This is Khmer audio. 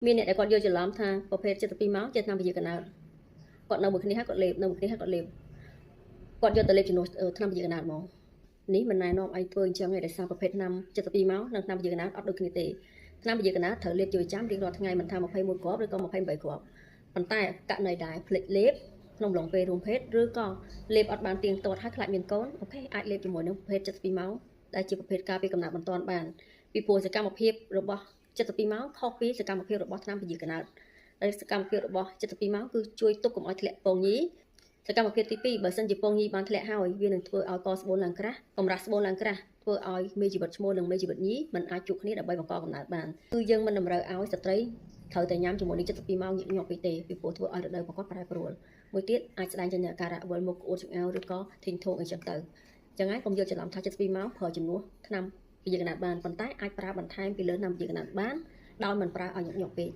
មានអ្នកដែលគាត់យល់ច្រឡំថាប្រភេទ72ម៉ោងជាថ្នាំពជាកណើតគាត់នៅមួយគ្នាហើយគាត់លេបនៅមួយគ្នាហើយគាត់លេបគាត់យកទៅលេបជំនួសថ្នាំពជាកណើតហ្មងនេះមិនណែនាំឲ្យធ្វើអញ្ចឹងឯដោយសារប្រភេទថ្នាំ72ម៉ោងនិងថ្នាំពជាកណើតអត់ដូចគ្នាទេថ្នាំពជាកណើតត្រូវលេបជាប្រចាំរៀងរាល់ថ្ងៃមិនថា21គ្រាប់ឬក៏28គ្រាប់ប៉ុន្តែករណីដែលភ្លេចលេបក្នុងអំឡុងពេលរួមភេទឬក៏លេបអត់បានទៀងទាត់ហើយខ្លាចមានកូនអូខេអាចលេបជាមួយនឹងប្រភេទ72ម៉ោងដែលជាប្រភេទការពារកំណើតបន្ទាន់បានពីព្រោះសកម្មភាពរបស់72ម៉ោងខុសពីសកម្មភាពរបស់ថ្នាំពជាកណើតដែលសកម្មភាពរបស់72ម៉ោងគឺជួយទប់កុំឲ្យធ្លាក់ពងញីសកម្មភាពទី2បើសិនជាពងញីបានធ្លាក់ហើយវានឹងធ្វើឲ្យកស្បូនឡើងក្រាស់កម្រាស់ស្បូនឡើងក្រាស់ធ្វើឲ្យមេជីវិតឈ្មោះនិងមេជីវិតញីមិនអាចជួបគ្នាដើម្បីបង្កកំណើតបានគឺយើងមិនតម្រូវឲ្យស្ត្រីត្រូវតែញ៉ាំជាមួយនឹង72ម៉ោងញឹកញាប់ពេកទេពីព្រោះធ្វើឲ្យរដូវរបស់គាត់ប្រែប្រួលមួយទៀតអាចស្ដែងចេញអាការៈវិលមុខក្អួតចង្អោរឬក៏ធីងធងអីចឹងទៅចឹងហើយកុំយកច្រឡំថា72ម៉ោងប្រើជំនួសថ្នាំពជាកណើតបានប៉ុន្តែអាចប្រើបន្ថែមពីលើថ្នាំពជាកណើតបានដោយមិនប្រើឲ្យញឹកញាប់ពេក